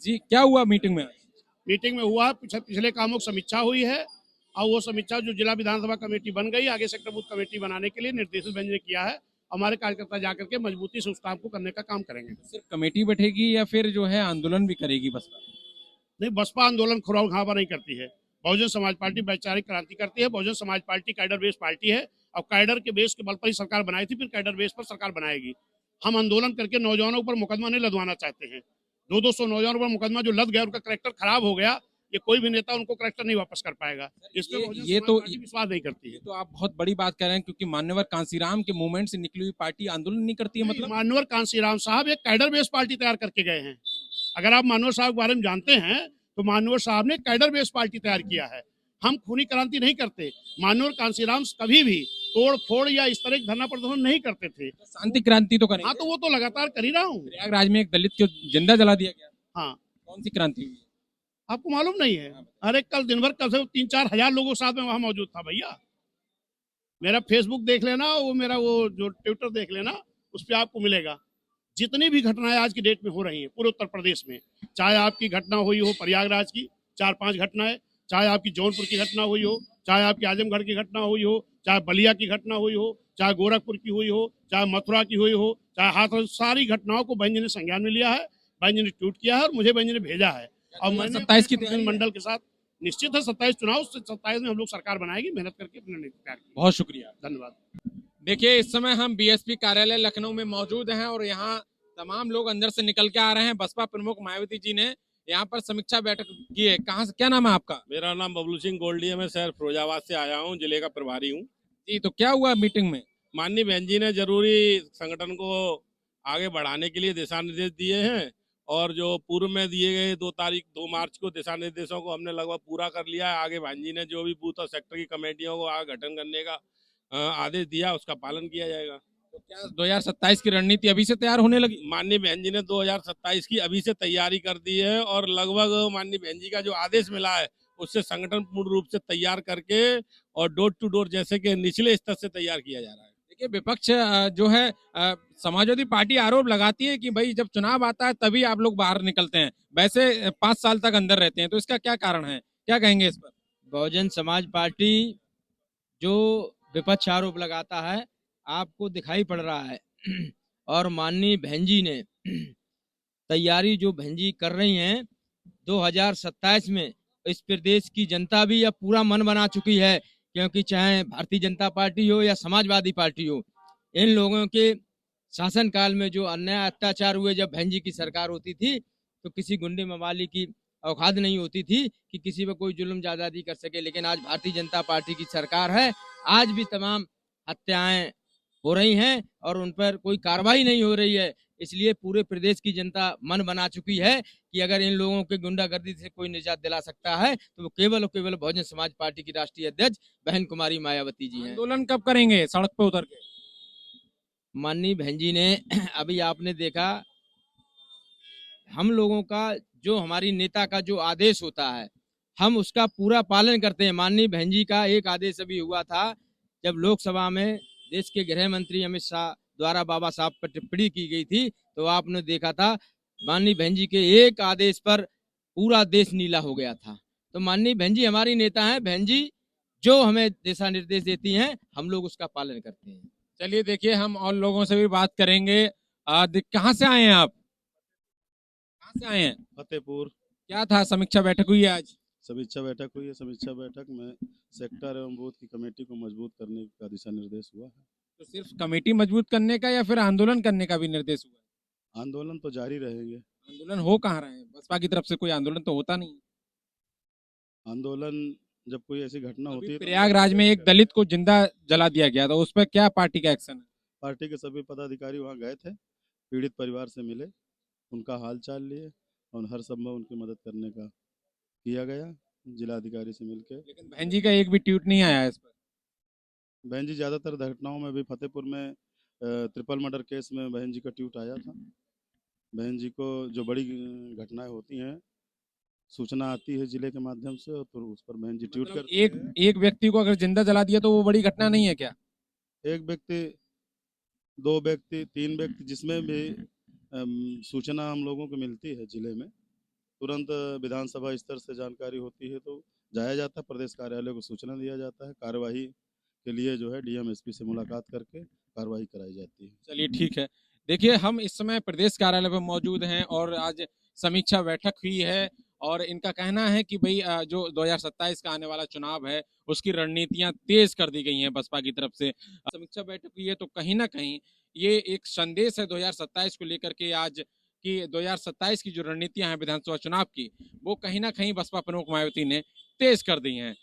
जी, क्या हुआ मीटिंग में? मीटिंग में हुआ, पिछले कामों की समीक्षा हुई है और वो समीक्षा जो जिला विधानसभा कमेटी बन गई, आगे सेक्टर बूथ कमेटी बनाने के लिए निर्देशित बेंच ने किया है। हमारे कार्यकर्ता जाकर के मजबूती से उस काम को करने का काम करेंगे। सिर्फ कमेटी बैठेगी या फिर जो है आंदोलन भी करेगी बसपा? नहीं, बसपा आंदोलन खुराव खापा नहीं करती है। बहुजन समाज पार्टी वैचारिक क्रांति करती है। Bahujan Samaj party cadre base party है और कैडर के बेस के बल पर ही सरकार बनाई थी, फिर कैडर बेस पर सरकार बनाएगी। हम आंदोलन करके नौजवानों पर मुकदमा नहीं लदवाना चाहते हैं। 200 नौजवानों पर मुकदमा जो लद गया, उनका करेक्टर खराब हो गया, ये कोई भी नेता उनको करेक्टर नहीं वापस कर पाएगा। इसमें बहुजन समाज पार्टी विश्वास नहीं करती है। ये तो आप बहुत बड़ी बात कह रहे हैं, क्योंकि मान्यवर कांसीराम के मूवमेंट से निकली हुई पार्टी आंदोलन नहीं करती है। मतलब मानवर कांसीराम साहब एक कैडर बेस पार्टी तैयार करके गए हैं। अगर आप मानवर साहब के बारे में जानते हैं तो मानवर साहब ने कैडर बेस पार्टी तैयार किया है। हम खूनी क्रांति नहीं करते। मानवर कांसीराम कभी भी तोड़ फोड़ या इस तरह धरना प्रदर्शन नहीं करते थे। शांति क्रांति तो करेंगे। हाँ, तो वो तो लगातार कर ही रहा हूँ। प्रयागराज में एक दलित को जिंदा जला दिया गया। हाँ, कौन सी क्रांति हुई? आपको मालूम नहीं है? अरे कल दिन भर कल से 3-4 हजार लोगों के साथ में वहां मौजूद था भैया। मेरा फेसबुक देख लेना, वो मेरा वो जो ट्विटर देख लेना, उस पर आपको मिलेगा। जितनी भी घटनाएं आज की डेट में हो रही हैं पूरे उत्तर प्रदेश में, चाहे आपकी घटना हुई हो प्रयागराज की 4-5 घटनाएं, चाहे आपकी जौनपुर की घटना हुई हो, चाहे आपकी आजमगढ़ की घटना हुई हो, चाहे बलिया की घटना हुई हो, चाहे गोरखपुर की हुई हो, चाहे मथुरा की हुई हो, चाहे हाथरस, सारी घटनाओं को बेंच ने संज्ञान में लिया है, बेंच ने ट्वीट किया है और मुझे बेंच ने भेजा है। और मैंने 27 की मंडल के साथ निश्चित है 27 चुनाव, 27 में हम लोग सरकार बनाएगी, मेहनत करके अपने नीति तैयार की। बहुत शुक्रिया, धन्यवाद। देखिए, इस समय हम बीएसपी कार्यालय लखनऊ में मौजूद हैं और यहाँ तमाम लोग अंदर से निकल के आ रहे हैं। बसपा प्रमुख मायावती जी ने यहाँ पर समीक्षा बैठक की है। कहाँ से, क्या नाम है आपका? मेरा नाम बबलू सिंह गोल्डी है। मैं शहर फिरोजाबाद से आया हूँ, जिले का प्रभारी हूँ। जी, तो क्या हुआ मीटिंग में? माननीय बहन जी ने जरूरी संगठन को आगे बढ़ाने के लिए दिशा निर्देश दिए हैं और जो पूर्व में दिए गए 2 मार्च को दिशा निर्देशों को हमने लगभग पूरा कर लिया है। आगे बहन जी ने जो भी बूथ और सेक्टर की कमेटियों को आगे गठन करने का आदेश दिया, उसका पालन किया जाएगा। तो क्या 2027 की रणनीति अभी से तैयार होने लगी? माननीय बहन जी ने 2027 की अभी से तैयारी कर दी है और लगभग माननीय बहन जी का जो आदेश मिला है उससे संगठन पूर्ण रूप से तैयार करके और डोर टू डोर जैसे कि निचले स्तर से तैयार किया जा रहा है। देखिए, विपक्ष जो है समाजवादी पार्टी आरोप लगाती है कि भाई जब चुनाव आता है तभी आप लोग बाहर निकलते हैं, वैसे 5 साल तक अंदर रहते हैं, तो इसका क्या कारण है? क्या कहेंगे इस पर? बहुजन समाज पार्टी जो विपक्ष आरोप लगाता है आपको दिखाई पड़ रहा है और माननीय बहन जी ने तैयारी जो बहन जी कर रही हैं 2027 में इस प्रदेश की जनता भी अब पूरा मन बना चुकी है, क्योंकि चाहे भारतीय जनता पार्टी हो या समाजवादी पार्टी हो, इन लोगों के शासन काल में जो अन्याय अत्याचार हुए, जब बहन जी की सरकार होती थी तो किसी गुंडे मवाली की औकात नहीं होती थी कि किसी पर कोई जुल्म ज्यादती कर सके। लेकिन आज भारतीय जनता पार्टी की सरकार है, आज भी तमाम हत्याएं हो रही हैं और उन पर कोई कार्रवाई नहीं हो रही है। इसलिए पूरे प्रदेश की जनता मन बना चुकी है कि अगर इन लोगों के गुंडागर्दी से कोई निजात दिला सकता है तो वो केवल और केवल बहुजन समाज पार्टी की राष्ट्रीय अध्यक्ष बहन कुमारी मायावती जी हैं। आंदोलन कब करेंगे सड़क पे उतर के? माननीय बहन जी ने अभी आपने देखा, हम लोगों का जो हमारी नेता का जो आदेश होता है हम उसका पूरा पालन करते हैं। माननीय बहन जी का एक आदेश अभी हुआ था जब लोकसभा में देश के गृह मंत्री अमित शाह द्वारा बाबा साहब पर टिप्पणी की गई थी, तो आपने देखा था माननीय बहन जी के एक आदेश पर पूरा देश नीला हो गया था। तो माननीय बहन जी हमारी नेता हैं, बहन जी जो हमें दिशा निर्देश देती हैं हम लोग उसका पालन करते हैं। चलिए, देखिए, हम और लोगों से भी बात करेंगे। कहाँ से आए हैं आप? कहाँ से आए हैं? फतेहपुर। क्या था, समीक्षा बैठक हुई है आज? समीक्षा बैठक हुई है। समीक्षा बैठक में सेक्टर एवं बूथ की कमेटी को मजबूत करने का दिशा निर्देश हुआ है। तो सिर्फ कमेटी मजबूत करने का या फिर आंदोलन करने का भी निर्देश हुआ है? आंदोलन तो जारी रहेंगे। आंदोलन हो कहाँ रहे हैं? बसपा की तरफ से कोई आंदोलन तो होता नहीं। आंदोलन जब कोई ऐसी घटना होती है तो प्रयागराज में एक दलित को जिंदा जला दिया गया था, उस पर क्या पार्टी का एक्शन है? पार्टी के सभी पदाधिकारी वहां गए थे, पीड़ित परिवार से मिले, उनका हाल चाल लिए और हर संभव उनकी मदद करने का किया गया जिलाधिकारी से मिलकर। लेकिन बहन जी का एक भी ट्वीट नहीं आया इस पर। बहन जी ज्यादातर घटनाओं में भी फतेहपुर में ट्रिपल मर्डर केस में बहन जी का ट्वीट आया था। बहन जी को जो बड़ी घटनाएं होती हैं सूचना आती है जिले के माध्यम से और तो उस पर बहन जी ट्वीट मतलब करते एक व्यक्ति को अगर जिंदा जला दिया तो वो बड़ी घटना नहीं है क्या? एक व्यक्ति, 2 व्यक्ति, 3 व्यक्ति, जिसमें भी सूचना हम लोगों को मिलती है जिले में तुरंत विधानसभा स्तर से जानकारी होती है तो जाया जाता है, प्रदेश कार्यालय को सूचना दिया जाता है, कार्यवाही के लिए जो है डीएम एसपी से मुलाकात करके कार्रवाई कराई जाती है। चलिए ठीक है। देखिए हम इस समय प्रदेश कार्यालय पर मौजूद हैं और आज समीक्षा बैठक हुई है और इनका कहना है कि भाई जो 2027 का आने वाला चुनाव है उसकी रणनीतियां तेज कर दी गई हैं बसपा की तरफ से। समीक्षा बैठक हुई है तो कहीं ना कहीं ये एक संदेश है 2027 को लेकर के आज कि 2027 की जो रणनीतियां हैं विधानसभा चुनाव की वो कहीं ना कहीं बसपा प्रमुख मायावती ने तेज कर दी हैं।